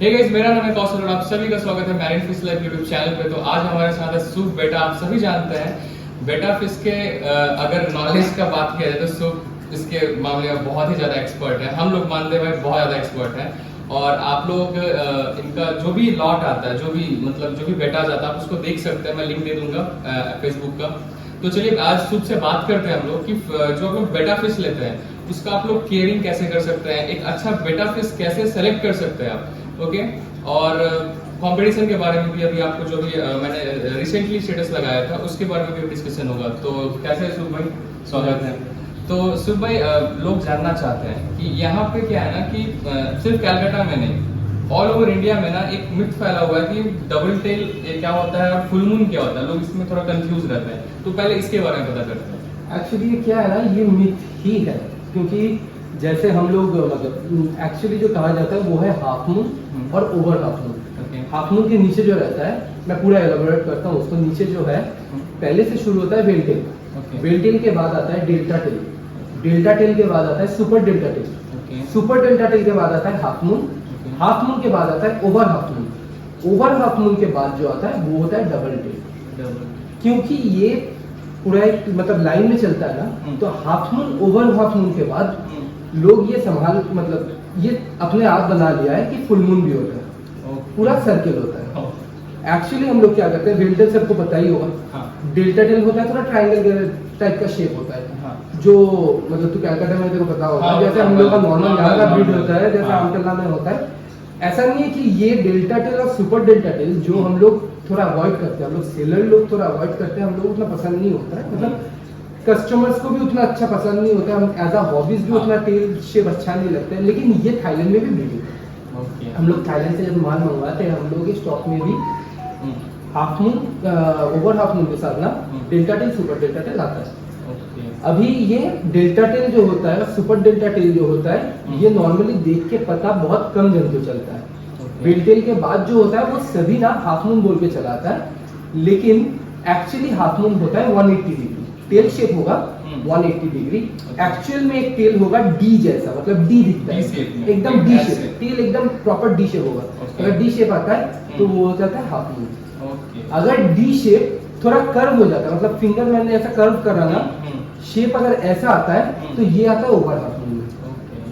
Hey guys, मेरा नाम है कौशल और आप सभी का स्वागत है marine fish life YouTube channel पे। तो आज हमारे साथ है सुप बेटा। आप सभी जानते हैं बेटा फिश के अगर नॉलेज का बात किया जाए तो सुप इसके मामले में बहुत ही ज्यादा एक्सपर्ट है। हम लोग मानते हैं भाई बहुत ज्यादा एक्सपर्ट है। और आप लोग इनका जो भी लॉट आता है, जो भी बेटा जाता है, आप उसको देख सकते हैं। मैं लिंक दे दूंगा फेसबुक का। तो चलिए आज सुप से बात करते हैं हम लोग कि जो आप लोग बेटा फिश लेते हैं उसका आप लोग केयरिंग कैसे कर सकते हैं, एक अच्छा बेटा फिश कैसे सेलेक्ट कर सकते हैं आप, ओके। और कंपटीशन के बारे में भी अभी आपको जो भी मैंने रिसेंटली स्टेटस लगाया था उसके बारे में भी डिस्कशन होगा। तो कैसे है सुप भाई, स्वागत है। तो सुप भाई, लोग जानना चाहते हैं कि यहाँ पे क्या है ना कि सिर्फ कैलकाटा में नहीं, ऑल ओवर इंडिया में ना एक मिथ फैला हुआ है कि डबल टेल क्या होता है और फुल मून क्या होता है। लोग इसमें थोड़ा कंफ्यूज रहते हैं। तो पहले इसके बारे में पता करते हैं। एक्चुअली क्या है ना, ये मिथ ही है। क्योंकि जैसे हम लोग मतलब एक्चुअली जो कहा जाता है वो है हाफ मून और over half moon. Half moon के नीचे जो रहता है, मैं पूरा एलाबोरेट करता हूँ उसको। नीचे जो है पहले से शुरू होता है वेल टेल। वेल टेल के बाद आता है डेल्टा टेल। डेल्टा टेल के बाद आता है super delta tail. Super delta tail के बाद आता है हाफ मून। हाफ मून के बाद आता है over half moon. Over half moon के बाद जो आता है वो होता है डबल टेल। क्योंकि ये पूरा एक मतलब लाइन में चलता है ना, तो half moon over half moon के बाद लोग ये मतलब ये अपने आप बना लिया है कि फुल मून भी होता है, पूरा सर्किल होता है। एक्चुअली हम लोग क्या करते हैं, वेल टेल सबको पता ही होगा। डेल्टा टेल होता है थोड़ा ट्रायंगल टाइप का शेप होता है, जो मतलब तू कैलकाटा में तेरे को पता होगा। जैसे हम लोग का नॉर्मल यहाँ का ब्रीड होता है, जैसे आमतला में होता है। ऐसा नहीं है कि ये डेल्टा टेल और सुपर डेल्टा टेल जो हम लोग थोड़ा अवॉइड करते हैं, हम लोग सेलर लोग थोड़ा अवॉइड करते हैं, हम लोग उतना पसंद नहीं होता है। मतलब कस्टमर्स को भी उतना अच्छा पसंद नहीं होता है। हम एज अ हॉबीज भी उतना टेल शेप अच्छा नहीं लगता है। लेकिन ये थाईलैंड में भी ब्रीडिंग है। हम लोग थाईलैंड से जब माल मंगवाते हैं, हम लोग के स्टॉक में भी half moon over half moon के साथ ना delta tail super delta tail आता है। अभी ये डेल्टा टेल जो होता है, सुपर डेल्टा टेल जो होता है, ये नॉर्मली देख के पता बहुत कम जन को चलता है। वेल टेल के बाद जो होता है वो सभी ना हाफ मून बोल के चलाता है। लेकिन एक्चुअली हाफ मून होता है 180 डिग्री टेल शेप होगा, 180 डिग्री। एक्चुअल में एक टेल होगा डी जैसा, मतलब डी दिखता है एकदम डी शेप। टेल एकदम प्रॉपर डी शेप होगा। अगर डी शेप आता है तो वो हो जाता है हाफ मून। अगर डी शेप थोड़ा कर्व हो जाता है, मतलब फिंगर मैंने ऐसा कर्व करा ना, शेप अगर ऐसा आता है तो ये आता है ओवर हाफ मून।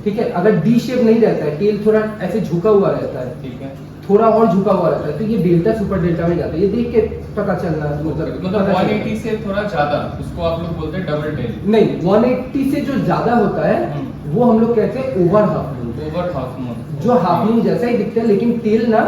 ठीक है। अगर डी शेप नहीं रहता है, टेल थोड़ा ऐसे झुका हुआ रहता है, ठीक है, थोड़ा और झुका हुआ रहता है, तो ये डेल्टा सुपर डेल्टा में जाता है। ये देख के पता चलना मतलब 180 से थोड़ा ज्यादा उसको आप लोग बोलते हैं डबल टेल। नहीं, 180 से जो ज्यादा होता है वो हम लोग कहते हैं over half moon. Over half moon जो हाफ मून जैसा ही दिखता है, लेकिन टेल ना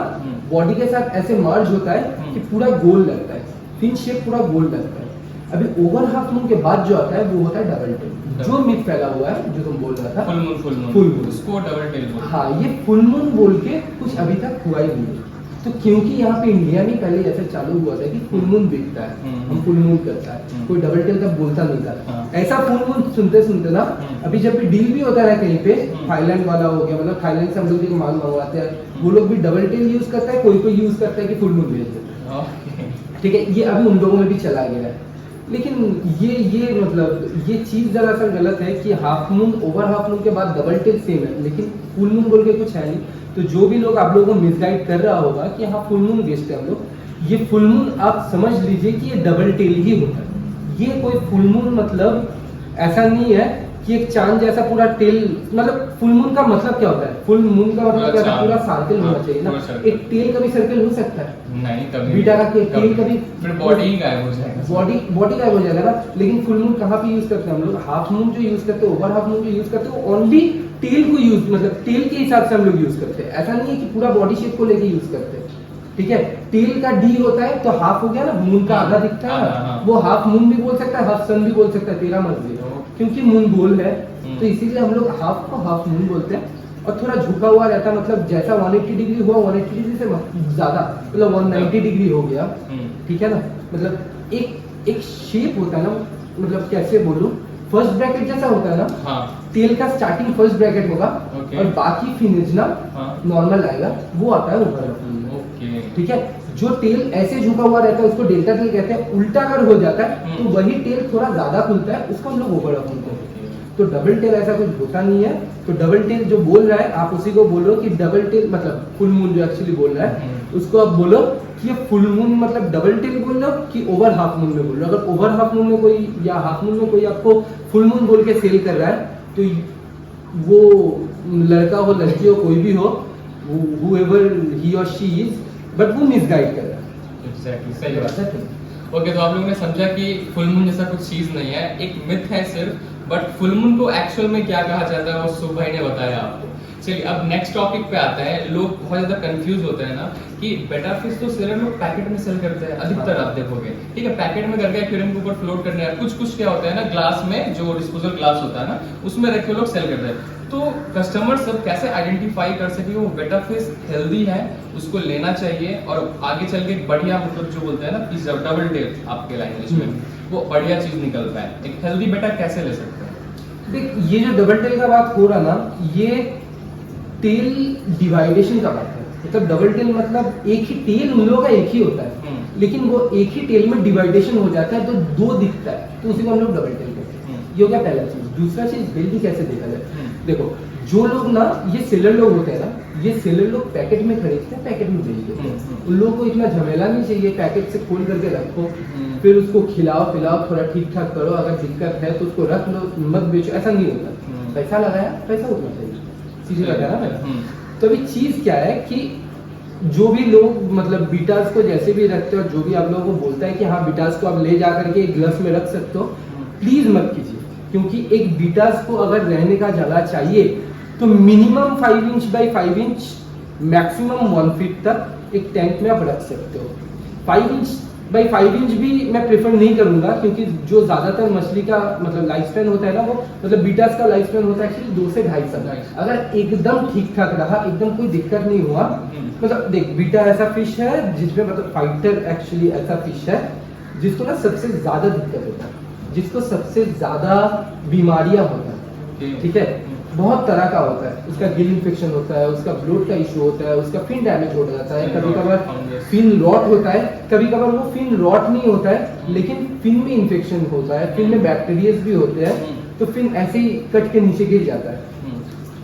बॉडी के साथ ऐसे मर्ज होता है कि पूरा गोल लगता है, फिन शेप पूरा गोल लगता है। अभी ओवर हाफ मून के बाद जो आता है वो होता है डबल टेल। जो मिथ फैला हुआ है, जो तुम बोल रहा था, फुल मून उसको डबल टेल बोलते हैं। हाँ, ये फुल मून बोल के कुछ अभी तक हुआ ही नहीं। तो क्योंकि यहाँ पे इंडिया में पहले ऐसे चालू हुआ था कि फुल मून बिकता है, हम फुल मून करता है, कोई डबल टेल तक बोलता नहीं था। ऐसा फुल मून सुनते सुनते ना, अभी जब भी डील भी होता है कहीं पे, थाईलैंड वाला हो गया, मतलब थाईलैंड से हम लोग जो माल मंगवाते हैं वो लोग भी डबल टेल यूज करता है, कोई यूज करता है कि फुल मून भेज देता है। ठीक है, ये अभी उन लोगों में भी चला गया है। लेकिन ये मतलब ये चीज दरअसल गलत है कि half moon over half moon के बाद डबल टेल सेम है, लेकिन फुल मून बोल के कुछ है नहीं। तो जो भी लोग आप लोगों को मिसगाइड कर रहा होगा कि हाँ फुल मून बेचते हैं हम लोग, ये फुल मून आप समझ लीजिए कि ये डबल टेल ही होता है। ये कोई फुल मून मतलब ऐसा नहीं है कि एक चांद जैसा पूरा टेल, मतलब फुल मून का मतलब क्या होता है? फुल मून का मतलब क्या होता है? पूरा सर्कल होना चाहिए ना। एक टेल कभी सर्कल हो सकता है? नहीं, कभी बीटा का टेल कभी, फिर बॉडी ही गायब हो जाएगा। बॉडी गायब हो जाएगा ना। लेकिन फुल मून कहाँ पे यूज करते हैं हम लोग? हाफ मून जो यूज करते हैं, ओवर हाफ मून जो यूज करते हैं, ओनली टेल को यूज, मतलब टेल के हिसाब से हम लोग यूज करते हैं। ऐसा नहीं है कि पूरा बॉडी शेप को लेके यूज करते हैं। ठीक है, टेल का डी होता है तो हाफ हो गया ना, मून का आधा दिखता है ना, वो हाफ मून भी बोल सकता है, हाफ सन भी बोल सकता है, तेरा मर्जी। क्योंकि मून गोल है तो इसीलिए हम लोग हाफ को हाफ मून बोलते हैं। और थोड़ा झुका हुआ रहता है, मतलब जैसा 180 डिग्री हुआ, 180 डिग्री से ज्यादा, मतलब 190 डिग्री हो गया। ठीक है ना, मतलब एक शेप होता है ना, मतलब कैसे बोलूं, फर्स्ट ब्रैकेट जैसा होता है ना। टेल का स्टार्टिंग फर्स्ट ब्रैकेट होगा और बाकी फिनिश ना नॉर्मल आएगा, वो आता है ओवर हाफ मून। ठीक है, जो टेल ऐसे झुका हुआ रहता है उसको डेल्टा टेल कहते हैं। उल्टा अगर हो जाता है तो वही टेल थोड़ा ज्यादा खुलता है, उसको हम लोग ओवर हाफ मून कहते हैं। तो तो डबल टेल ऐसा कुछ होता नहीं है। तो डबल टेल जो बोल रहा है आप उसी को बोलो कि डबल टेल मतलब फुल मून जो एक्चुअली बोल रहा है उसको आप बोलो कि ये फुल मून मतलब डबल टेल बोल रहे हो कि ओवर हाफ मून में बोल रहे हो। अगर ओवर हाफ मून में कोई या हाफ मून में कोई आपको फुल मून बोल के सेल कर रहा है तो वो लड़का हो लड़की हो कोई भी हो whoever he or she is but वो मिसगाइड कर रहा है। एग्जैक्टली सही बात है। ओके तो आप लोगों ने समझा कि फुल मून जैसा कुछ चीज नहीं है, एक मिथ है सिर्फ, बट फुल मून को एक्चुअल में क्या कहा जाता है वो शुभ भाई ने बताया आपको। चलिए अब नेक्स्ट टॉपिक पे आते हैं। लोग बहुत ज्यादा कंफ्यूज होते हैं ना कि बेटा फिश तो सिर्फ लोग पैकेट में सेल करते हैं अधिकतर, आप देखोगे ठीक है, पैकेट में करके एक्वेरियम के ऊपर फ्लोट करने हैं। कुछ कुछ क्या होता है ना ग्लास में जो डिस्पोजल ग्लास होता है ना उसमें रख के लोग सेल करते हैं। तो कस्टमर सब कैसे आइडेंटिफाई कर सके वो बेटा फिश हेल्दी है, उसको लेना चाहिए और आगे चल के बढ़िया मतलब जो बोलते हैं ना कि डबल टेल आपके लैंग्वेज में वो बढ़िया चीज निकल पाए। एक हेल्दी बेटा कैसे ले सकते हैं? देख ये जो डबल टेल का बात हो रहा ना ये टेल डिवाइडेशन का बात है। मतलब डबल टेल मतलब एक ही टेल उन लोगों का एक ही होता है लेकिन वो एक ही टेल में डिवाइडेशन हो जाता है तो दो दिखता है तो उसी को हम लोग डबल टेल कहते हैं। ये हो गया पहला चीज। दूसरा चीज हेल्दी कैसे देखा जाए, देखो जो लोग ना ये सेलर लोग होते हैं ना ये सेलर लोग पैकेट में खरीदते हैं पैकेट में बेच देते हैं। उन लोगों को इतना झमेला नहीं चाहिए, पैकेट से खोल करके रखो फिर उसको खिलाओ पिलाओ थोड़ा ठीक ठाक करो, अगर दिक्कत है तो उसको रख लो मत बेचो, ऐसा नहीं होता। पैसा लगाया पैसा उठना चाहिए, सीधी बात है ना। तो अभी चीज क्या है कि जो भी लोग मतलब बीटास को जैसे भी रखते हो जो भी आप लोगों को बोलता है कि हाँ बीटास को आप ले जा करके एक ग्लास में रख सकते हो, प्लीज मत कीजिए। क्योंकि एक बीटास को अगर रहने का जगह चाहिए तो minimum 5 inch by 5 inch maximum 1 feet तक एक टैंक में आप रख सकते हो। 5 इंच बाई 5 इंच भी मैं प्रेफर नहीं करूंगा क्योंकि जो ज्यादातर मछली का मतलब लाइफ स्पैन होता है ना वो मतलब बीटास का लाइफ स्पैन होता है एक्चुअली 2 से 2.5 साल। अगर एकदम ठीक ठाक रहा एकदम कोई दिक्कत नहीं हुआ मतलब देख बीटा ऐसा फिश है जिसमें मतलब फाइटर एक्चुअली ऐसा फिश है जिसको ना सबसे ज्यादा दिक्कत होता है, जिसको सबसे ज्यादा बीमारियां होता है, ठीक है, बहुत तरह का होता है। उसका गिल इन्फेक्शन होता है, उसका ब्लोट का इशू होता है, उसका फिन डैमेज हो जाता है, कभी कभार फिन रॉट होता है, कभी कभार वो फिन रॉट नहीं होता है लेकिन फिन में इन्फेक्शन होता है, फिन में बैक्टीरिया भी होते हैं तो फिन ऐसे ही कट के नीचे गिर जाता है।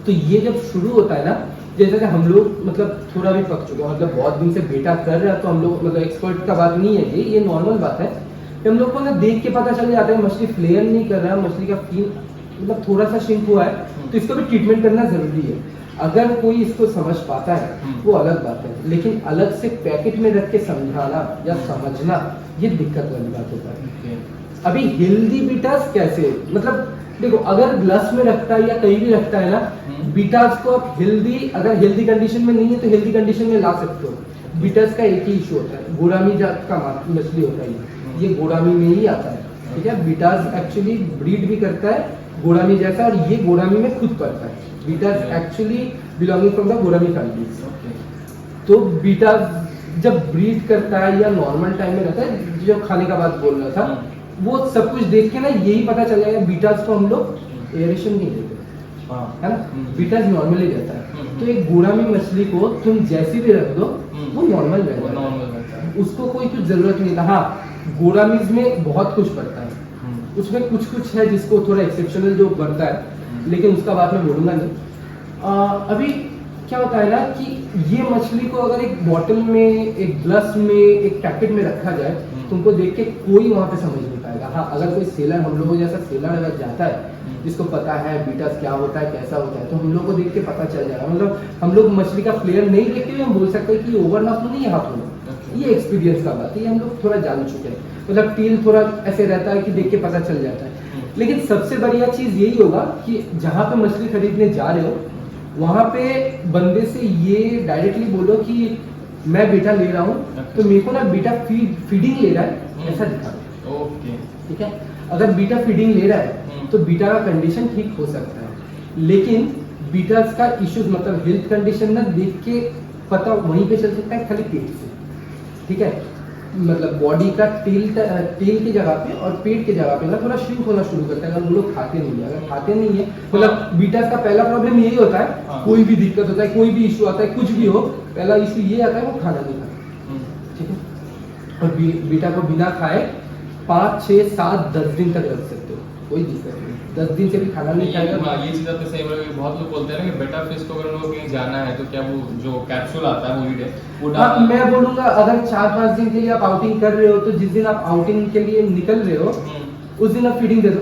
तो ये जब शुरू होता है ना जैसे कि हम लोग मतलब थोड़ा भी पक चुके हैं मतलब बहुत दिन से बेटा कर रहे हैं तो हम लोग मतलब एक्सपर्ट का बात नहीं है ये नॉर्मल बात है। हम लोग को ना देख के पता चल जाता है मछली फ्लेयर नहीं कर रहा है, मछली का फिन मतलब थोड़ा सा श्रिंक हुआ है तो इसको भी ट्रीटमेंट करना जरूरी है। अगर कोई इसको समझ पाता है वो अलग बात है लेकिन अलग से पैकेट में रख के समझाना या समझना ये दिक्कत वाली बात होता है। अभी हेल्दी बीटास कैसे मतलब देखो अगर ग्लास में रखता है या कहीं भी रखता है ना बीटास को आप हेल्दी अगर हेल्दी कंडीशन में नहीं है तो हेल्दी कंडीशन में ला सकते हो। बीटास का एक ही इशू होता है, गोरामी जात का मछली होता है ये गोरामी में ही आता है, ठीक है। बीटास एक्चुअली ब्रीड भी करता है गोरामी जैसा और ये गोरामी में खुद पड़ता है। Betas actually belonging from the gourami family. तो बीटास जब ब्रीड करता है या नॉर्मल टाइम में रहता है जो खाने का बात बोल रहा था वो सब कुछ देख के ना यही पता चल जाएगा बीटास को हम लोग एयरेशन नहीं देते है ना, बीटास नॉर्मली रहता है। तो एक गोरामी मछली को तुम जैसी भी रख दो वो नॉर्मल रहता है, उसको कोई कुछ जरूरत नहीं था। हाँ गोरामीज में बहुत कुछ पड़ता है, उसमें कुछ कुछ है जिसको थोड़ा एक्सेप्शनल जो बढ़ता है लेकिन उसका बात मैं बोलूंगा नहीं। अभी क्या होता है ना कि ये मछली को अगर एक बॉटल में एक ग्लास में एक पैकेट में रखा जाए तुमको देख के कोई वहां पे समझ नहीं पाएगा। हाँ अगर कोई सेलर हम लोगों जैसा सेलर अगर जाता है जिसको पता है बीटास क्या होता है कैसा होता है तो हम लोग को देख के पता चल जाएगा। मतलब हम लोग मछली का फ्लेयर नहीं देखते हुए हम बोल सकते हैं कि ओवर हाफ नहीं है हाफ में, ये एक्सपीरियंस का बात है, ये हम लोग थोड़ा जान चुके हैं। मतलब टील थोड़ा ऐसे रहता है कि देख के पता चल जाता है। लेकिन सबसे बढ़िया चीज यही होगा कि जहाँ पे मछली खरीदने जा रहे हो वहां पे बंदे से ये डायरेक्टली बोलो कि मैं बीटा ले रहा हूँ तो मेरे को ना बीटा फीडिंग ले रहा है ऐसा दिखा दो, ठीक है। अगर बीटा फीडिंग ले रहा है तो बीटा का कंडीशन ठीक हो सकता है लेकिन बीटास का इश्यूज मतलब हेल्थ कंडीशन ना देख के पता वहीं पे चल सकता है खाली पेट से, ठीक है। मतलब बॉडी का टेल की जगह पे और पेट की जगह पे ना थोड़ा श्रिंक होना शुरू करता है अगर वो लोग खाते नहीं है। अगर खाते नहीं है मतलब बीटास का पहला प्रॉब्लम यही होता है, कोई भी दिक्कत होता है कोई भी इशू आता है कुछ भी हो पहला इशू ये आता है वो खाना नहीं खाता, ठीक है। और बीटा को बिना खाए 5, 6, 7, 10 दिन तक रख सकते हो कोई दिक्कत नहीं, 10 दिन से भी खाना नहीं खाएगा। ये चीज आपने सही बोला, बहुत लोग बोलते हैं ना कि बेटा फिश को अगर उनको कहीं जाना है तो क्या वो जो कैप्सूल आता है हॉलीडे वो हाँ, मैं बोलूंगा अगर 4-5 दिन के लिए आप आउटिंग कर रहे हो तो जिस दिन आप आउटिंग के लिए निकल रहे हो उस दिन आप फीडिंग दे दो,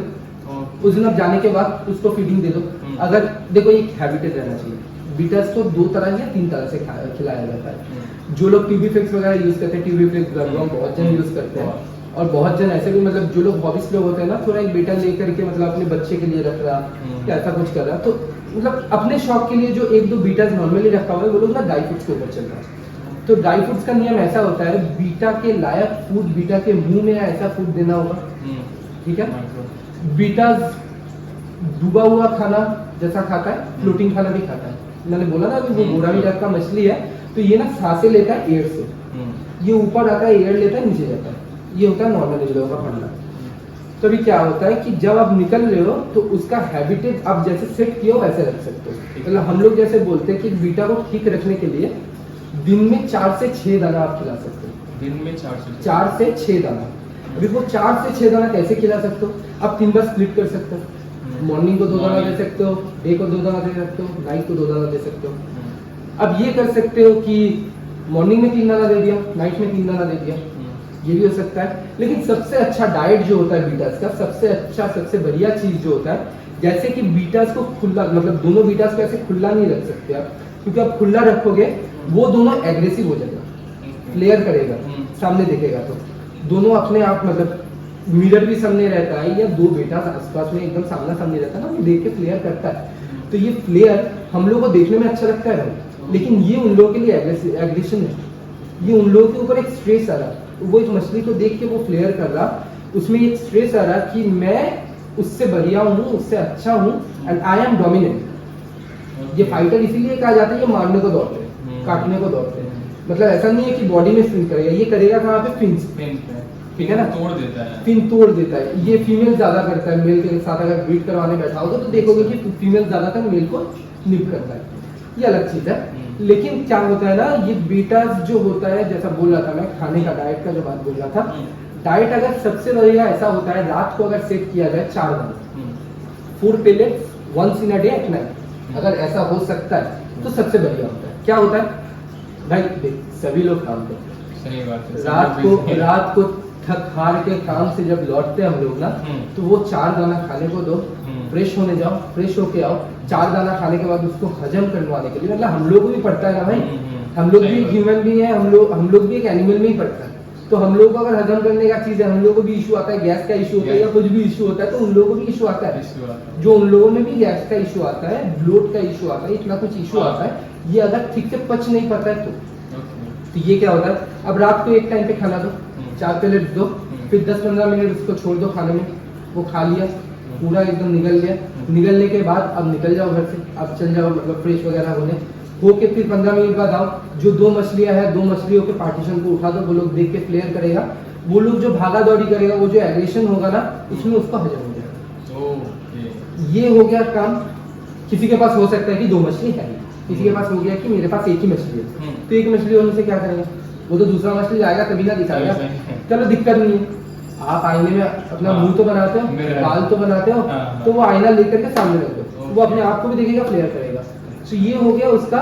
उस दिन आप जाने के बाद उसको फीडिंग दे दो। अगर देखो एक हैबिटेट रहना चाहिए, बीटर्स को 2 तरह या 3 तरह से खिलाया जाता है। जो लोग ट्यूबी फ्लेक्स वगैरह यूज करते हैं, ट्यूबी फ्लेक्स बहुत जन यूज करते हैं, और बहुत जन ऐसे भी मतलब जो लोग हॉबीज लोग होते हैं ना, थोड़ा एक बेटा लेकर के मतलब अपने बच्चे के लिए रख रहा या ऐसा कुछ कर रहा, तो मतलब अपने शौक के लिए जो 1-2 बीटास नॉर्मली रखा हुआ है वो लोग ना ड्राई फ्रूट्स के ऊपर चल रहा है। तो ड्राई फ्रूट्स का नियम ऐसा होता है, बीटा के लायक फूड बीटा के मुंह में ऐसा फूड देना होगा, ठीक है। बीटा डूबा हुआ खाना जैसा खाता है, फ्लोटिंग खाना भी खाता है। मैंने बोला ना वो गोरामी जात का मछली है, तो ये ना सांसें लेता है एयर से, ये ऊपर आता है एयर लेता है नीचे जाता है, ये होता है नॉर्मल इन लोगों का फंडा। तो अभी क्या होता है कि जब आप निकल रहे हो तो उसका हैबिटेट आप जैसे सेट किया हो वैसे रख सकते हो। मतलब हम लोग जैसे बोलते हैं कि बीटा को ठीक रखने के लिए दिन में 4 से 6 दाना आप खिला सकते हो। दिन में 4 से 6 दाना। अभी वो 4 से 6 दाना कैसे खिला सकते हो? आप 3 बार स्प्लिट कर सकते हो। मॉर्निंग को 2 दाना दे सकते हो, डे को 2 दाना दे सकते हो, नाइट को 2 दाना दे सकते हो। अब ये कर सकते हो कि मॉर्निंग में 3 दाना दे दिया, नाइट में 3 दाना दे दिया, ये भी हो सकता है। लेकिन सबसे अच्छा डाइट जो होता है बीटास का, सबसे अच्छा सबसे बढ़िया चीज जो होता है, जैसे कि बीटास को खुला, मतलब दोनों बीटास को ऐसे खुला नहीं रख सकते आप, क्योंकि आप खुला रखोगे वो दोनों एग्रेसिव हो जाएगा, फ्लेयर करेगा, सामने दिखेगा तो दोनों अपने आप मतलब मिरर भी सामने रहता है या 2 बेटा आसपास में एकदम सामना सामने रहता है ना, वो देख के फ्लेयर करता है। तो ये फ्लेयर हम लोग को देखने में अच्छा लगता है, लेकिन ये उन लोगों के लिए एग्रेशन है, ये उन लोगों के ऊपर एक स्ट्रेस आ रहा है। वो एक मछली को देख के वो फ्लेयर कर रहा, उसमें एक स्ट्रेस आ रहा कि मैं उससे बढ़िया हूँ, उससे अच्छा हूँ, एंड आई एम डोमिनेंट। ये फाइटर इसीलिए कहा जाता है ये मारने को दौड़ते हैं, काटने को दौड़ते हैं। मतलब ऐसा नहीं है कि बॉडी में फिन करेगा, ये करेगा कहाँ पे? फिन, ठीक है ना, तोड़ देता है, फिन तोड़ देता है। ये फीमेल ज्यादा करता है, मेल के साथ अगर ब्रीड करवाने बैठा होगा तो देखोगे कि फीमेल ज्यादातर मेल को निप करता है, ये अलग चीज है। लेकिन क्या होता है ना, ये बीटा जो होता है, जैसा बोल रहा था मैं खाने का, डाइट का जो बात बोल रहा था, डाइट अगर सबसे बढ़िया ऐसा होता है, रात को अगर सेट किया जाए 4 दाना, 4 pellets once in a day at night, अगर ऐसा हो सकता है तो सबसे बढ़िया होता है। क्या होता है भाई, देख सभी लोग काम करते हैं, सही बात है, रात को थक हार के काम से जब लौटते हैं हम लोग ना, तो वो 4 दाना खाने को दो, फ्रेश होने जाओ, फ्रेश होके आओ, 4 दाना खाने के बाद उसको हजम करवाने के लिए, मतलब हम लोग को भी पड़ता है ना भाई, हम लोग भी ह्यूमन भी है, हम लोग भी एक एनिमल में ही पड़ता है। तो हम लोग को अगर हजम करने का चीज है, हम लोग को भी इशू आता है, गैस का इशू होता है या कुछ भी इशू होता है, तो उन लोगों को भी इशू आता है। जो उन लोगों में भी गैस का इशू आता है, ब्लोट का इशू आता है, इतना कुछ इशू आता है, ये अगर ठीक से पच नहीं पाता है तो ये क्या होता है, अब रात को एक टाइम पे खाना दो, 4 प्लेट दो, फिर 10-15 मिनट उसको छोड़ दो खाने में, वो खा लिया, पूरा एकदम निकल गया, निकलने के बाद अब निकल जाओ घर से, अब चल जाओ मतलब फ्रेश वगैरह होने होके, फिर 15 मिनट बाद आओ, जो 2 मछलियां हैं, 2 मछलियों के पार्टीशन को उठा दो, वो लोग देख के फ्लेयर करेगा, वो लोग जो भागा दौड़ी करेगा, वो जो एग्रेशन होगा ना, उसमें उसका हजम हो जाएगा। ये हो गया काम। किसी के पास हो सकता है कि 2 मछली है, किसी के पास हो गया कि मेरे पास एक ही मछली है, तो एक मछली होने से क्या करेंगे, वो तो दूसरा मछली लाएगा तभी ना दिखाएगा, चलो दिक्कत नहीं है। आप आईने में अपना मुंह तो बनाते हो, बाल तो बनाते हो, तो वो आईना लेकर के सामने रख दो, वो अपने आप को भी देखेगा, फ्लेयर करेगा। तो ये हो गया उसका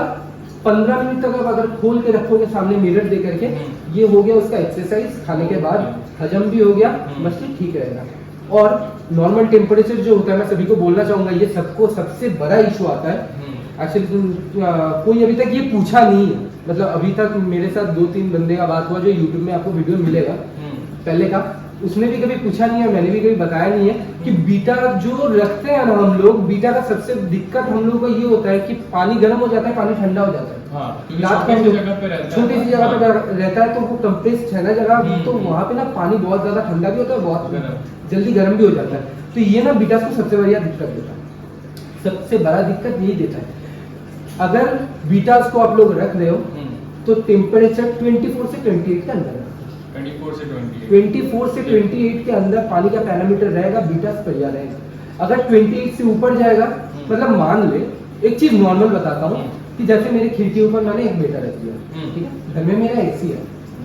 15 मिनट तक आप अगर खोल के रखोगे सामने मिरर दे करके, ये हो गया उसका एक्सरसाइज, खाने के बाद हजम भी हो गया, मछली ठीक रहेगा। और नॉर्मल टेम्परेचर जो होता है, मैं सभी को बोलना चाहूंगा, ये सबको सबसे बड़ा इशू आता है एक्चुअली। कोई अभी तक ये पूछा नहीं है, मतलब अभी तक मेरे साथ 2-3 बंदे का बात हुआ, जो यूट्यूब में आपको वीडियो मिलेगा पहले का, उसने भी कभी पूछा नहीं है, मैंने भी कभी बताया नहीं है कि बीटा जो रखते हैं ना हम लोग, बीटा का सबसे दिक्कत हम लोग को ये होता है कि पानी गर्म हो जाता है, पानी ठंडा हो जाता है, छोटी सी जगह पे रहता है, तो वो कंप्रेस्ड है ना जगह, तो वहाँ पे ना पानी बहुत ज्यादा ठंडा भी होता है, बहुत जल्दी गर्म भी हो जाता है। तो ये ना बीटा को सबसे बढ़िया दिक्कत देता है, सबसे बड़ा दिक्कत यही देता है। अगर बीटास को आप लोग रख रहे हो तो टेम्परेचर 24 से 28 के अंदर, 24 से 28 के अंदर पानी का पैरामीटर रहेगा, बीटास बढ़िया रहेगा। अगर 28 से ऊपर जाएगा, मतलब मान ले, एक चीज नॉर्मल बताता हूँ कि जैसे मेरे खिड़की ऊपर मैंने एक बेटा रख दिया, ठीक है, घर में मेरा एसी है,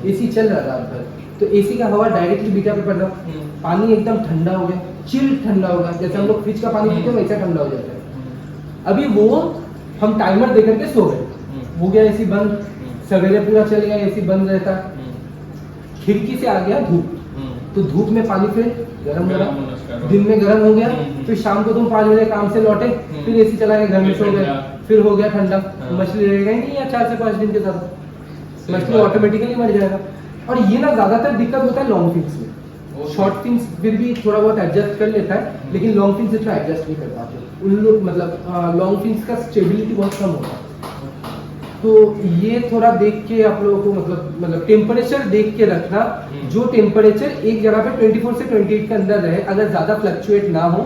एसी चल रहा रात भर, तो एसी का हवा डायरेक्टली बीटा पे पड़ रहा, पानी एकदम ठंडा हो गया, चिल ठंडा होगा, जैसे हम लोग फ्रिज का पानी पीते हैं वैसा ठंडा हो जाता है। अभी वो हम टाइमर दे करके सो गए, हो गया एसी बंद, सवेरे पूरा चल गया, एसी बंद रहता, खिड़की से आ गया धूप, तो धूप में पानी फिर गर्म हो रहा, दिन में गर्म हो गया, फिर शाम को तुम 5 बजे काम से लौटे, फिर एसी चला के घर में सो गए, फिर हो गया ठंडा, मछली रहेगा ही नहीं या 4 से 5 दिन के साथ, मछली ऑटोमेटिकली मर जाएगा। और ये ना ज्यादातर दिक्कत होता है लॉन्ग फिन्स में, शॉर्ट फिन्स फिर भी थोड़ा बहुत एडजस्ट कर लेता है, लेकिन लॉन्ग फिन्स इतना एडजस्ट नहीं कर पाते उन लोग, मतलब लॉन्ग फिन्स का स्टेबिलिटी बहुत कम होता है। तो ये थोड़ा देख के आप लोगों को मतलब टेम्परेचर देख के रखना, जो टेम्परेचर एक जगह पे 24 से 28 के अंदर रहे, अगर ज्यादा फ्लक्चुएट ना हो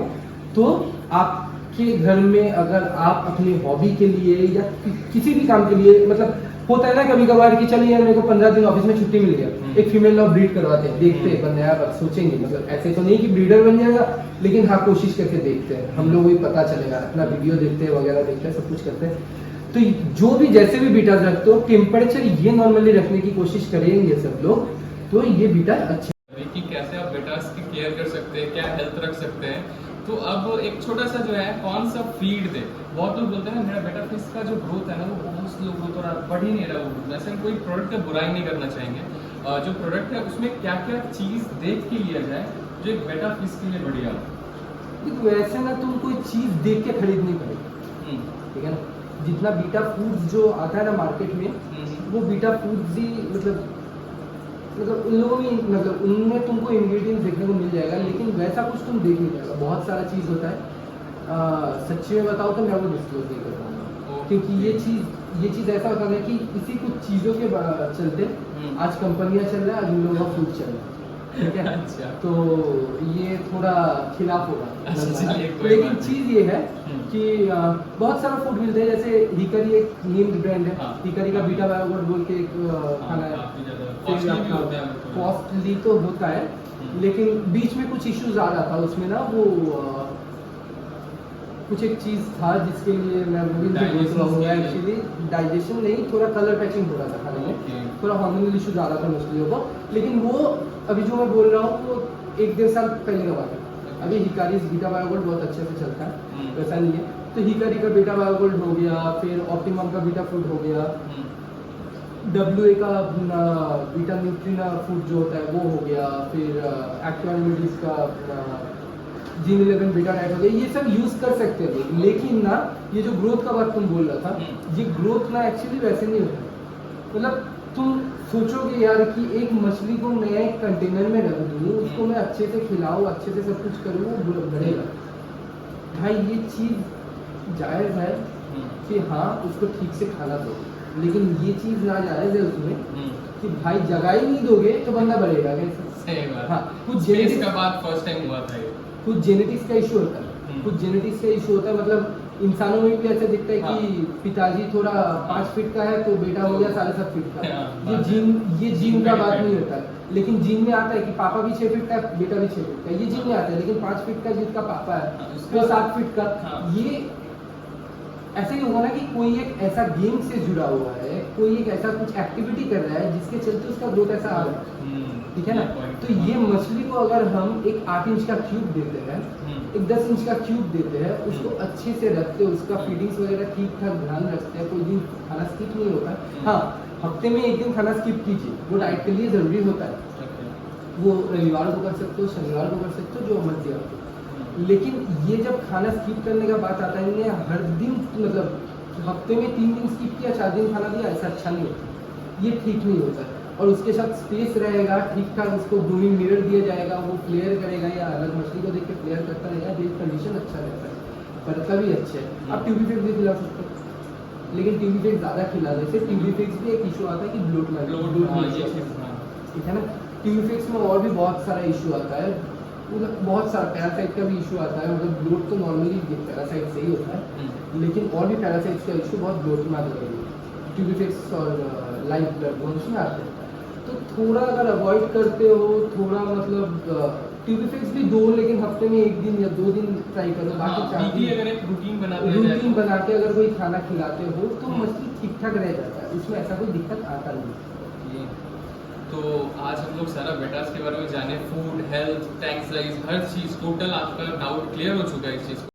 तो आपके घर में अगर आप अपनी हॉबी के लिए या किसी भी काम के लिए, मतलब होता है ना कभी कभार कि चलिए मेरे को 15 दिन ऑफिस में छुट्टी मिल गया, एक फीमेल लव ब्रीड करवाते हैं, देखते हैं बंदे यार सोचेंगे, मतलब ऐसे तो नहीं कि ब्रीडर बन जाएगा, लेकिन हाँ कोशिश करके देखते हैं, हम लोग भी पता चलेगा, अपना वीडियो देखते हैं वगैरह देखते हैं, सब कुछ करते हैं। तो जो भी जैसे भी बीटा रखते हो, टेम्परेचर ये नॉर्मली रखने की कोशिश करेंगे सब लोग, तो ये बीटा अच्छे कि कैसे आप बेटास की केयर कर सकते हैं, क्या हेल्थ रख सकते हैं। तो अब एक छोटा सा जो है कौन सा फीड दे, बहुत लोग बोलते हैं ना मेरा बेटा फिश का जो ग्रोथ है ना वो बहुत स्लो ग्रोथ हो रहा है, बढ़ ही नहीं रहा वो। वैसे हम कोई प्रोडक्ट का बुराई नहीं करना चाहेंगे, जो प्रोडक्ट है उसमें क्या क्या चीज़ देख के लिया जाए जो एक बेटा फिश के लिए बढ़िया हो। वैसे ना तुम कोई चीज देख के खरीदनी पड़ेगी, ठीक है ना, जितना बीटा फूड्स जो आता है ना मार्केट में, वो बीटा फूड्स ही मतलब उन लोगों में, मतलब उनमें तुमको इंग्रेडिएंट्स देखने को मिल जाएगा, लेकिन वैसा कुछ तुम देख नहीं पाएगा, बहुत सारा चीज़ होता है। सच्ची में बताओ तो मैं वो डिस्क्लोज नहीं कर पाऊंगा, क्योंकि ये चीज़ ऐसा होता है कि इसी कुछ चीज़ों के चलते आज कंपनियां चल रहा है, आज उन लोगों का फूड चल रहा है, ठीक है। अच्छा। तो ये थोड़ा खिलाफ होगा, अच्छा, लेकिन चीज़ ये है कि बहुत सारा फूड मिलते हैं, जैसे हिकरी एक नेम्ड ब्रांड है, हिकरी का बीटा बायोगोड बोल के एक खाना है, कॉस्टली तो होता है, लेकिन बीच में कुछ इश्यूज आ रहा था उसमें ना, वो कुछ एक चीज़ था जिसके लिए मैं वो भी बोल रहा हूँ, एक्चुअली डाइजेशन नहीं, थोड़ा कलर पैचिंग हो रहा था खाने में, थोड़ा हार्मोनल इश्यूज आ रहा था मछलियों को, लेकिन वो अभी जो मैं बोल रहा हूँ वो 1-1.5 साल पहले का बात है। अभी हिकारी बीटा बायोगोल्ड बहुत अच्छे से चलता है, वैसा नहीं है। तो हिकारी का बीटा बायोगोल्ड हो गया, फिर ऑप्टिमम का बीटा फूड हो गया, WA का बीटा न्यूट्रीना फूड जो होता है वो हो गया, फिर एक्टिव एनिमल्स का Gene11 बीटा डाइट हो गया, ये सब यूज कर सकते हैं। लेकिन ना ये जो ग्रोथ का बात तुम बोल रहा था, ये ग्रोथ ना एक्चुअली वैसे नहीं होता, मतलब तुम सोचोगे यार कि एक मछली को मैं एक कंटेनर में रख दूँ, उसको मैं अच्छे से खिलाऊँ, अच्छे से सब कुछ करूँ, वो बढ़ेगा। भाई ये चीज़ जायज़ है कि हाँ उसको ठीक से खाना दो, लेकिन ये चीज़ ना जायज़ है उसमें कि भाई जगह ही नहीं दोगे तो बंदा बढ़ेगा कैसे। सही बात। हाँ, कुछ जेनेटिक्स का बात फर्स्ट टाइम हुआ था ये, कुछ जेनेटिक्स का इशू होता है, कुछ जेनेटिक्स का इशू होता है, मतलब इंसानों में भी ऐसा दिखता है कि पिताजी थोड़ा 5 फीट का है तो बेटा हो गया 7.5 फीट का, ये जीन का बात नहीं होता है, लेकिन जीन में आता है कि पापा भी 6 फीट का बेटा भी 6 फीट का, ये जीन में आता है, लेकिन 5 फीट का जिसका पापा है वो 7 फीट का, ये ऐसे ही होगा ना कि कोई एक ऐसा गेम से जुड़ा हुआ है, कोई एक ऐसा कुछ एक्टिविटी कर रहा है जिसके चलते उसका ग्रोथ ऐसा आ रहा है, ठीक है ना। तो ये मछली को अगर हम एक 8 इंच का क्यूब देते हैं, एक 10 इंच का क्यूब देते हैं, उसको अच्छे से रखते हैं, उसका फीडिंग्स वगैरह ठीक ठाक ध्यान रखते हैं, कोई दिन खाना स्किप नहीं होता। हाँ, हफ्ते में 1 दिन खाना स्किप कीजिए, वो डाइट के लिए ज़रूरी होता है, वो रविवार को कर सकते हो, शनिवार को कर सकते हो, जो मर्जी आपको। लेकिन ये जब खाना स्किप करने का बात आता है, हर दिन मतलब हफ्ते में 3 दिन स्किप किया, 4 दिन खाना दिया, ऐसा अच्छा नहीं होता, ये ठीक नहीं होता। और उसके साथ स्पेस रहेगा ठीक ठाक, उसको ग्रूमिंग मिरर दिया जाएगा, वो फ्लेयर करेगा या अलग मछली को देख के फ्लेयर करता रहेगा, बेस कंडीशन अच्छा रहता है, बढ़ता भी अच्छे है। आप ट्यूबी फिक्स भी खिला सकते हो, लेकिन ट्यूबी फिक्स ज़्यादा खिलाने से ट्यूबी फिक्स भी एक इशू आता है कि ब्लोट में, ठीक है ना। ट्यूबी फिक्स में और भी बहुत सारा इशू आता है, बहुत सारा पैरासाइट का भी इशू आता है, मतलब ब्लोट तो नॉर्मली पैरासाइट से ही होता है, लेकिन और भी पैरासाइट्स का इशू बहुत ब्लोट में आता है, ट्यूबी फिक्स और लाइव ब्लड दोनों में आते हैं। तो थोड़ा अगर अवॉइड करते हो, थोड़ा मतलब ट्यूबी फिक्स भी 2, लेकिन हफ्ते में 1 दिन या 2 दिन ट्राई करो, बाकी 4 दिन अगर एक रूटीन बना के अगर कोई खाना खिलाते हो तो मछली ठीक ठाक रह जाता है, उसमें ऐसा कोई दिक्कत आता नहीं। तो आज हम लोग सारा बेटास के बारे में जाने, फूड, हेल्थ, टैक्स साइज, हर चीज़ टोटल आपका डाउट क्लियर हो चुका है इस चीज़ को।